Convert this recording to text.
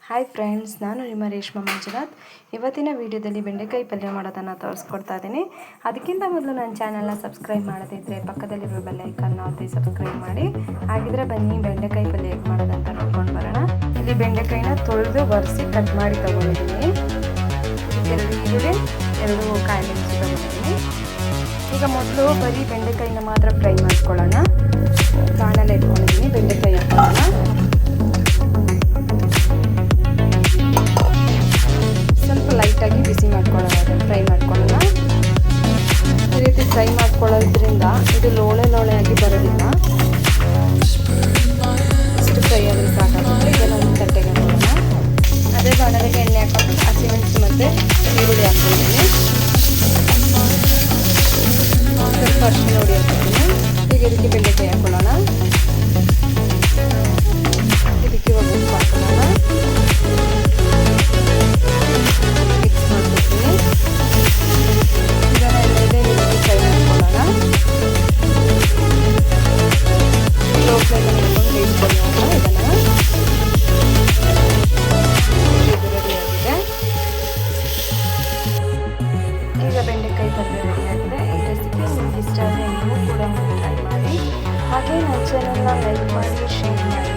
Hi friends, ನಾನು ನಿಮ್ಮ ರೇಷ್ಮಾ ಮಂಜುನಾಥ್. ಇವತ್ತಿನ ವಿಡಿಯೋದಲ್ಲಿ ಬೆಂಡೆಕಾಯಿ ಪಲ್ಯ ಮಾಡೋದನ್ನು ತೋರಿಸ್ಕೊಡ್ತಾ ಇದ್ದೀನಿ. ಅದಕ್ಕಿಂತ ಮೊದಲು ನನ್ನ ಚಾನಲ್ನ ಸಬ್ಸ್ಕ್ರೈಬ್ ಮಾಡದಿದ್ದರೆ ಪಕ್ಕದಲ್ಲಿರುವ ಬೆಲ್ ಐಕಾನ್ನ ಒತ್ತಿ ಸಬ್ಸ್ಕ್ರೈಬ್ ಮಾಡಿ. ಹಾಗಿದ್ರೆ ಬನ್ನಿ ಬೆಂಡೆಕಾಯಿ ಪಲ್ಯ ಹೇಗೆ ಮಾಡೋದಂತ ನೋಡ್ಕೊಂಡು ಬರೋಣ. ಇಲ್ಲಿ ಬೆಂಡೆಕಾಯಿನ ತೊಳೆದು ಒರೆಸಿ ಕಟ್ ಮಾಡಿ ತೊಗೊಂಡಿದ್ದೀನಿ. 2 ಈರುಳ್ಳಿ, 2 ಕಾಯಿ ಮೆಣಸು ತೊಗೊಂಡಿದ್ದೀನಿ. ಈಗ ಮೊದಲು ಬರೀ ಬೆಂಡೆಕಾಯಿನ ಮಾತ್ರ ಫ್ರೈ ಮಾಡ್ಕೊಳ್ಳೋಣ. ಬಾಣಲೆ ಇಟ್ಕೊಂಡಿದ್ದೀನಿ, ಬೆಂಡೆಕಾಯಿ ಹಾಕೋಣ. ಸ್ವಲ್ಪ ಲೈಟಾಗಿ ಬಿಸಿ ಮಾಡ್ಕೊಳ್ಳೋಣ, ಫ್ರೈ ಮಾಡ್ಕೊಳ್ಳೋಣ. ಈ ರೀತಿ ಫ್ರೈ ಮಾಡ್ಕೊಳ್ಳೋದ್ರಿಂದ ಇದು ಲೋಳೆ ಆಗಿ ಬರೋದಿಲ್ಲ. ಇಷ್ಟು ಫ್ರೈ ಆದರೆ ಸಾಕಾಗುತ್ತೆ. ಈಗ ನಾವು ತಟ್ಟೆಗೆ ಹಾಕೋಣ. ಅದೇ ಬಾಣಲೆಗೆ ಎಣ್ಣೆ ಹಾಕೊಂಡು ಹಸಿಮೆಣಸು ಮತ್ತು ಈರುಳ್ಳಿ ಹಾಕ್ಕೊಂಡಿದ್ದೀನಿ. ಸ್ವಲ್ಪ ಅರಿಶಿನ ಹುಡಿ ಹಾಕ್ತೀನಿ. ಈಗ ಇದಕ್ಕೆ ಬೆಂಡೆಕಾಯಿ ಹಾಕೊಳ್ಳೋಣ. ಇದಕ್ಕೆ ಇವಾಗ ಉಪ್ಪು ಹಾಕೊಳ್ಳೋಣ. ಮಿಕ್ಸ್ ಮಾಡ್ಕೊತೀನಿ. ಇದನ್ನು ಎಣ್ಣೆಗೆ ಫ್ರೈ ಮಾಡ್ಕೊಳ್ಳೋಣ. ಲೋ ಫ್ಲೇಮಲ್ಲಿ ಇಟ್ಕೊಂಡು ಬೇಯಿಸ್ಕೊಳ್ಳೋಣ. ಇದನ್ನು ರೆಡಿಯಾಗಿದೆ. ಈಗ ಬೆಂಡೆಕಾಯಿ ಪಲ್ಯ ರೆಡಿಯಾಗಿದೆ. ಈ ರೆಸಿಪಿ ನಿಮ್ಗೆ ಇಷ್ಟ ಆದರೆ ನೀವು ಕೂಡ ಟ್ರೈ ಮಾಡಿ. ಹಾಗೆ ನನ್ನ ಚಾನಲ್ನ ಲೈಕ್ ಮಾಡಿ, ಶೇರ್ ಮಾಡಿ.